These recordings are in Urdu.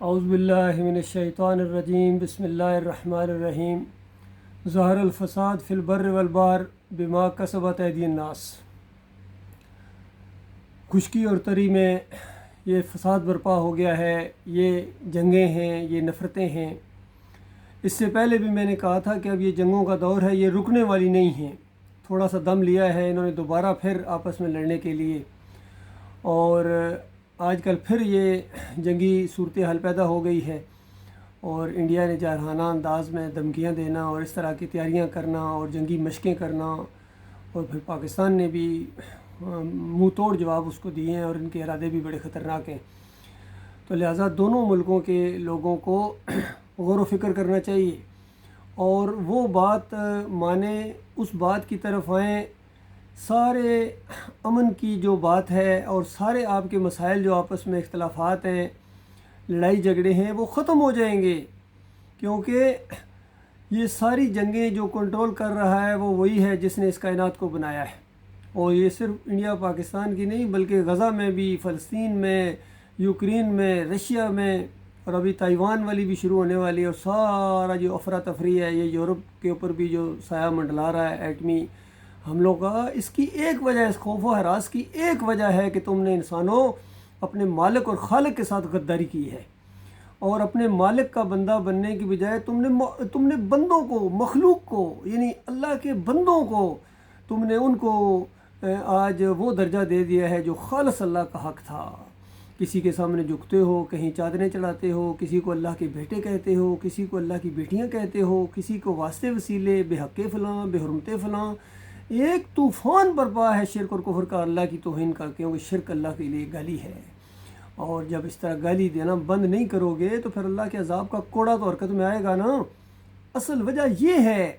اعوذ باللہ من الشیطان الرجیم بسم اللہ الرحمن الرحیم ظہر الفساد فی البر والبحر بما کسبت ایدی الناس۔ خشکی اور تری میں یہ فساد برپا ہو گیا ہے، یہ جنگیں ہیں، یہ نفرتیں ہیں۔ اس سے پہلے بھی میں نے کہا تھا کہ اب یہ جنگوں کا دور ہے، یہ رکنے والی نہیں ہیں۔ تھوڑا سا دم لیا ہے انہوں نے دوبارہ پھر آپس میں لڑنے کے لیے، اور آج کل پھر یہ جنگی صورتحال پیدا ہو گئی ہے، اور انڈیا نے جارحانہ انداز میں دھمکیاں دینا اور اس طرح کی تیاریاں کرنا اور جنگی مشقیں کرنا، اور پھر پاکستان نے بھی منہ توڑ جواب اس کو دیے ہیں، اور ان کے ارادے بھی بڑے خطرناک ہیں۔ تو لہٰذا دونوں ملکوں کے لوگوں کو غور و فکر کرنا چاہیے، اور وہ بات مانیں، اس بات کی طرف آئیں، سارے امن کی جو بات ہے اور سارے آپ کے مسائل جو آپس میں اختلافات ہیں، لڑائی جھگڑے ہیں، وہ ختم ہو جائیں گے، کیونکہ یہ ساری جنگیں جو کنٹرول کر رہا ہے وہ وہی ہے جس نے اس کائنات کو بنایا ہے۔ اور یہ صرف انڈیا پاکستان کی نہیں، بلکہ غزہ میں بھی، فلسطین میں، یوکرین میں، رشیا میں، اور ابھی تائیوان والی بھی شروع ہونے والی ہے، اور سارا جو افراتفری ہے، یہ یورپ کے اوپر بھی جو سایہ منڈلا رہا ہے ایٹمی حملوں کا، اس کی ایک وجہ، اس خوف و ہراس کی ایک وجہ ہے کہ تم نے انسانوں اپنے مالک اور خالق کے ساتھ غداری کی ہے، اور اپنے مالک کا بندہ بننے کی بجائے تم نے بندوں کو، مخلوق کو، یعنی اللہ کے بندوں کو، تم نے ان کو آج وہ درجہ دے دیا ہے جو خالص اللہ کا حق تھا۔ کسی کے سامنے جھکتے ہو، کہیں چادریں چڑھاتے ہو، کسی کو اللہ کے بیٹے کہتے ہو، کسی کو اللہ کی بیٹیاں کہتے ہو، کسی کو واسطے وسیلے، بے حقے فلاں، بے حرمتے فلاں۔ ایک طوفان برپا ہے شرک اور کفر کا، اللہ کی توہین کا، کیونکہ شرک اللہ کے لیے گالی ہے، اور جب اس طرح گالی دینا بند نہیں کرو گے تو پھر اللہ کے عذاب کا کوڑا تو حرکت میں آئے گا نا۔ اصل وجہ یہ ہے،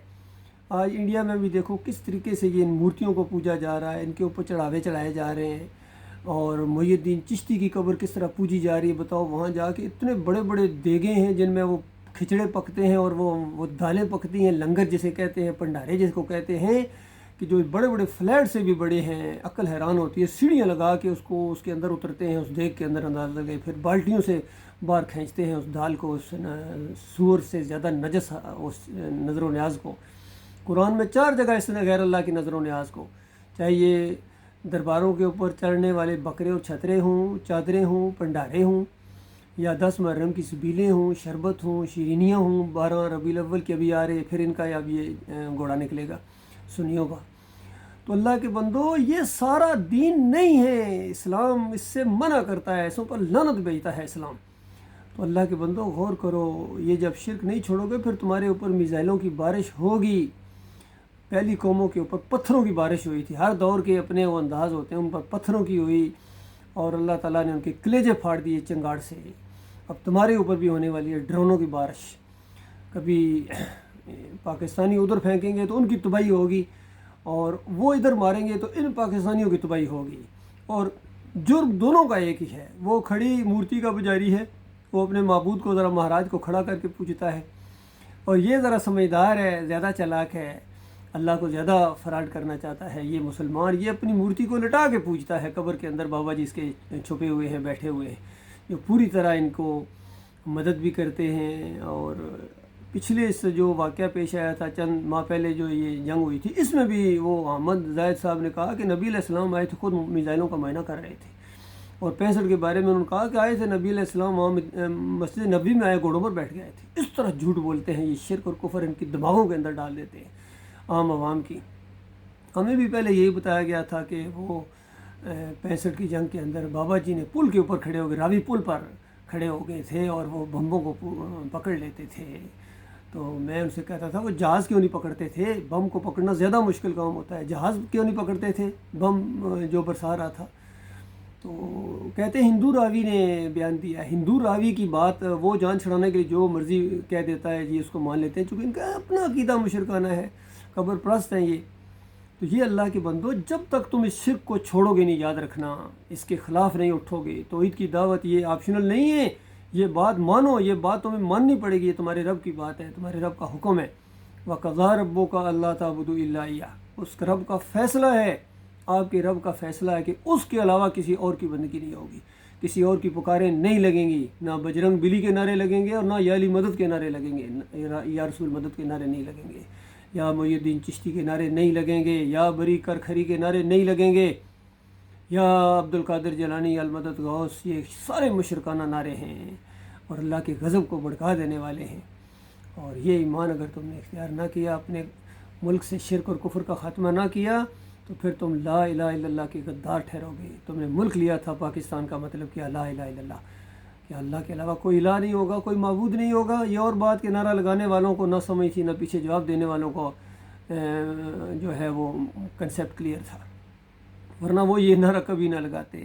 آج انڈیا میں بھی دیکھو کس طریقے سے یہ ان مورتیوں کو پوجا جا رہا ہے، ان کے اوپر چڑھاوے چڑھائے جا رہے ہیں، اور محی الدین چشتی کی قبر کس طرح پوجی جا رہی ہے۔ بتاؤ، وہاں جا کے اتنے بڑے بڑے دیگیں ہیں جن میں وہ کھچڑے پکتے ہیں، اور وہ دالیں پکتی ہیں، لنگر جسے کہتے ہیں، پنڈارے جس کو کہتے ہیں، کہ جو بڑے بڑے فلیٹ سے بھی بڑے ہیں، عقل حیران ہوتی ہے۔ سیڑھیاں لگا کے اس کے اندر اترتے ہیں، اس دیگ کے اندر انداز لگے، پھر بالٹیوں سے باہر کھینچتے ہیں اس دال کو، اس سور سے زیادہ نجس اس نظر و نیاز کو۔ قرآن میں 4 جگہ اس نے غیر اللہ کی نظر و نیاز کو، چاہے یہ درباروں کے اوپر چڑھنے والے بکرے اور چھترے ہوں، چادریں ہوں، پنڈارے ہوں، یا 10 محرم کی سبیلیں ہوں، شربت ہوں، شیرینیاں ہوں، 12 ربیع الاول کے ابھی آ رہے، پھر ان کا اب یہ گھوڑا نکلے گا سنیوں کا۔ تو اللہ کے بندو، یہ سارا دین نہیں ہے، اسلام اس سے منع کرتا ہے، ایسوں پر لعنت بھیجتا ہے اسلام۔ تو اللہ کے بندو غور کرو، یہ جب شرک نہیں چھوڑو گے پھر تمہارے اوپر میزائلوں کی بارش ہوگی۔ پہلی قوموں کے اوپر پتھروں کی بارش ہوئی تھی، ہر دور کے اپنے وہ انداز ہوتے ہیں، ان پر پتھروں کی ہوئی، اور اللہ تعالیٰ نے ان کے کلیجے پھاڑ دیے چنگاڑ سے۔ اب تمہارے اوپر بھی ہونے والی ہے ڈرونوں کی بارش، کبھی پاکستانی ادھر پھینکیں گے تو ان کی تباہی ہوگی، اور وہ ادھر ماریں گے تو ان پاکستانیوں کی تباہی ہوگی، اور جرم دونوں کا ایک ہی ہے۔ وہ کھڑی مورتی کا پجاری ہے، وہ اپنے معبود کو ذرا مہاراج کو کھڑا کر کے پوجتا ہے، اور یہ ذرا سمجھدار ہے، زیادہ چالاک ہے، اللہ کو زیادہ فراڈ کرنا چاہتا ہے۔ یہ مسلمان، یہ اپنی مورتی کو لٹا کے پوجتا ہے، قبر کے اندر بابا جی اس کے چھپے ہوئے ہیں، بیٹھے ہوئے ہیں، جو پوری طرح ان کو مدد بھی کرتے ہیں۔ اور پچھلے اس جو واقعہ پیش آیا تھا چند ماہ پہلے، جو یہ جنگ ہوئی تھی، اس میں بھی وہ احمد زاہد صاحب نے کہا کہ نبی علیہ السلام آئے تھے، خود میزائلوں کا معائنہ کر رہے تھے، اور 65 کے بارے میں انہوں نے کہا کہ آئے تھے نبی علیہ السلام وہاں مسجد نبی میں آئے، گھوڑوں پر بیٹھ گئے تھے۔ اس طرح جھوٹ بولتے ہیں، یہ شرک اور کفر ان کی دماغوں کے اندر ڈال دیتے ہیں عام عوام کی۔ ہمیں بھی پہلے یہی بتایا گیا تھا کہ وہ 65 کی جنگ کے اندر بابا جی نے پل کے اوپر کھڑے ہو گئے، راوی پل پر کھڑے ہو گئے تھے، اور وہ بمبوں کو پکڑ لیتے تھے۔ تو میں ان سے کہتا تھا وہ جہاز کیوں نہیں پکڑتے تھے؟ بم کو پکڑنا زیادہ مشکل کام ہوتا ہے، جہاز کیوں نہیں پکڑتے تھے بم جو برسا رہا تھا؟ تو کہتے ہیں ہندو راوی نے بیان دیا۔ ہندو راوی کی بات وہ جان چھڑانے کے لیے جو مرضی کہہ دیتا ہے جی، اس کو مان لیتے ہیں، چونکہ ان کا اپنا عقیدہ مشرکانہ ہے، قبر پرست ہیں یہ۔ تو یہ اللہ کے بندو، جب تک تم اس شرک کو چھوڑو گے نہیں، یاد رکھنا، اس کے خلاف نہیں اٹھو گے، توحید کی دعوت یہ آپشنل نہیں ہے، یہ بات مانو، یہ بات تمہیں ماننی پڑے گی، یہ تمہارے رب کی بات ہے، تمہارے رب کا حکم ہے۔ وَقَضَىٰ رَبُّكَ أَلَّا تَعْبُدُوا إِلَّا إِيَّاهُ، اس کا رب کا فیصلہ ہے، آپ کے رب کا فیصلہ ہے کہ اس کے علاوہ کسی اور کی بندگی نہیں ہوگی۔ کسی اور کی پکاریں نہیں لگیں گی، نہ بجرنگ بلی کے نعرے لگیں گے اور نہ یا علی مدد کے نعرے لگیں گے، یا رسول مدد کے نعرے نہیں لگیں گے، یا محی الدین چشتی کے نعرے نہیں لگیں گے، یا بری کرکھری کے نعرے نہیں لگیں گے، یا عبد القادر جیلانی المدد غوث، یہ سارے مشرکانہ نعرے ہیں اور اللہ کے غضب کو بھڑکا دینے والے ہیں۔ اور یہ ایمان اگر تم نے اختیار نہ کیا، اپنے ملک سے شرک اور کفر کا خاتمہ نہ کیا، تو پھر تم لا الہ الا اللہ کے غدار ٹھہرو گے۔ تم نے ملک لیا تھا پاکستان کا مطلب کیا؟ لا الہ الا اللہ، کہ اللہ کے علاوہ کوئی الہ نہیں ہوگا، کوئی معبود نہیں ہوگا۔ یہ اور بات کے نعرہ لگانے والوں کو نہ سمجھ تھی، نہ پیچھے جواب دینے والوں کو جو ہے وہ کنسیپٹ کلیئر تھا، ورنہ وہ یہ نعرہ کبھی نہ لگاتے۔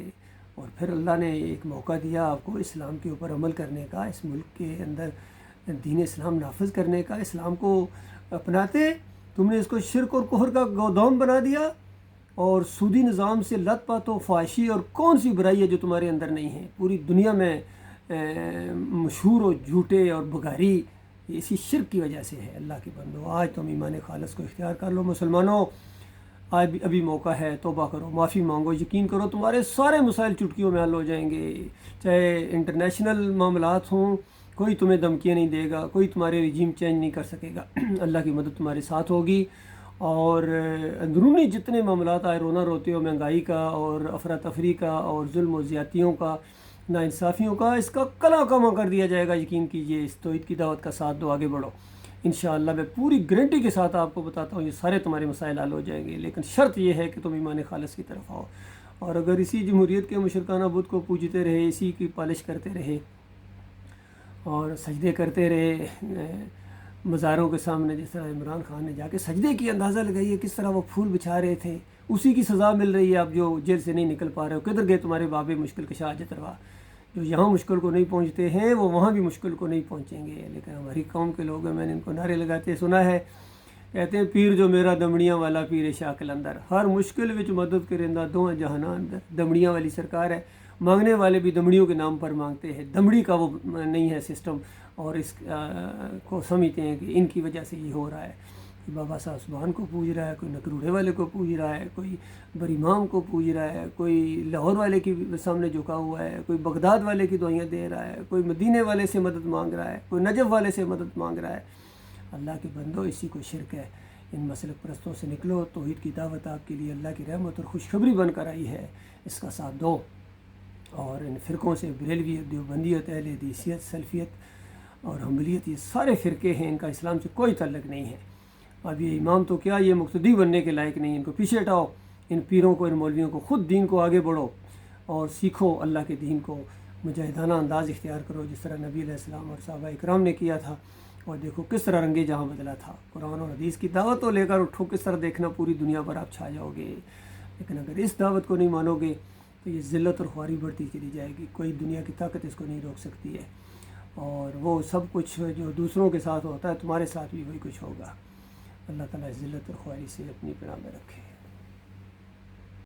اور پھر اللہ نے ایک موقع دیا آپ کو اسلام کے اوپر عمل کرنے کا، اس ملک کے اندر دین اسلام نافذ کرنے کا، اسلام کو اپناتے، تم نے اس کو شرک اور کفر کا گودام بنا دیا، اور سودی نظام سے لت پت و فحاشی اور کون سی برائی ہے جو تمہارے اندر نہیں ہے؟ پوری دنیا میں مشہور و جھوٹے اور بگاری اسی شرک کی وجہ سے ہے۔ اللہ کے بندو، آج تم ایمان خالص کو اختیار کر لو مسلمانوں، آج بھی ابھی موقع ہے، توبہ کرو، معافی مانگو، یقین کرو تمہارے سارے مسائل چٹکیوں میں حل ہو جائیں گے۔ چاہے انٹرنیشنل معاملات ہوں، کوئی تمہیں دھمکیاں نہیں دے گا، کوئی تمہارے رجیم چینج نہیں کر سکے گا، اللہ کی مدد تمہارے ساتھ ہوگی۔ اور اندرونی جتنے معاملات آئے رونا روتے ہو، مہنگائی کا اور افراتفری کا اور ظلم و زیادتیوں کا، ناانصافیوں کا، اس کا کلا کما کر دیا جائے گا۔ یقین کیجئے، اس توحید کی دعوت کا ساتھ دو، آگے بڑھو، انشاءاللہ میں پوری گارنٹی کے ساتھ آپ کو بتاتا ہوں یہ سارے تمہارے مسائل حل ہو جائیں گے، لیکن شرط یہ ہے کہ تم ایمان خالص کی طرف آؤ۔ اور اگر اسی جمہوریت کے مشرکانہ بت کو پوجتے رہے، اسی کی پالش کرتے رہے اور سجدے کرتے رہے مزاروں کے سامنے، جس طرح عمران خان نے جا کے سجدے کی، اندازہ لگائیے کس طرح وہ پھول بچھا رہے تھے، اسی کی سزا مل رہی ہے۔ اب جو جیل سے نہیں نکل پا رہے ہو، کدھر گئے تمہارے بابے مشکل کشا جتروا؟ جو یہاں مشکل کو نہیں پہنچتے ہیں وہ وہاں بھی مشکل کو نہیں پہنچیں گے۔ لیکن ہماری قوم کے لوگ ہیں، میں نے ان کو نعرے لگاتے سنا ہے، کہتے ہیں پیر جو میرا دمڑیاں والا پیر شاہ قلندر، ہر مشکل وچ مدد کرندہ دوواں جہاناں اندر، دمڑیاں والی سرکار ہے۔ مانگنے والے بھی دمڑیوں کے نام پر مانگتے ہیں، دمڑی کا وہ نہیں ہے سسٹم، اور اس کو سمجھتے ہیں کہ ان کی وجہ سے یہ ہو رہا ہے۔ کوئی بابا صاحب سبحان کو پوج رہا ہے، کوئی نکروڑے والے کو پوج رہا ہے، کوئی بریمام کو پوج رہا ہے، کوئی لاہور والے کے سامنے جھکا ہوا ہے، کوئی بغداد والے کی دعائیاں دے رہا ہے، کوئی مدینے والے سے مدد مانگ رہا ہے، کوئی نجف والے سے مدد مانگ رہا ہے۔ اللہ کے بندو، اسی کو شرک ہے۔ ان مسلک پرستوں سے نکلو، توحید کی دعوت آپ کے لیے اللہ کی رحمت اور خوشخبری بن کر آئی ہے، اس کا ساتھ دو۔ اور ان فرقوں سے بریلویت، دیوبندیت، اہل حدیثیت، سلفیت اور حنبلیت، یہ سارے فرقے ہیں، ان کا اسلام سے کوئی تعلق نہیں ہے۔ اب یہ امام تو کیا، یہ مقتدی بننے کے لائق نہیں، ان کو پیچھے ہٹاؤ، ان پیروں کو، ان مولویوں کو، خود دین کو آگے بڑھو اور سیکھو اللہ کے دین کو، مجاہدانہ انداز اختیار کرو، جس طرح نبی علیہ السلام اور صحابہ اکرام نے کیا تھا۔ اور دیکھو کس طرح رنگے جہاں بدلا تھا، قرآن اور حدیث کی دعوت تو لے کر اٹھو، کس طرح دیکھنا پوری دنیا پر آپ چھا جاؤ گے۔ لیکن اگر اس دعوت کو نہیں مانو گے تو یہ ذلت اور خواری بڑھتی چلی جائے گی، کوئی دنیا کی طاقت اس کو نہیں روک سکتی ہے، اور وہ سب کچھ جو دوسروں کے ساتھ ہوتا ہے تمہارے ساتھ بھی وہی کچھ ہوگا۔ اللہ تعالیٰ ذلت اور خواری سے اپنی پناہ میں رکھے۔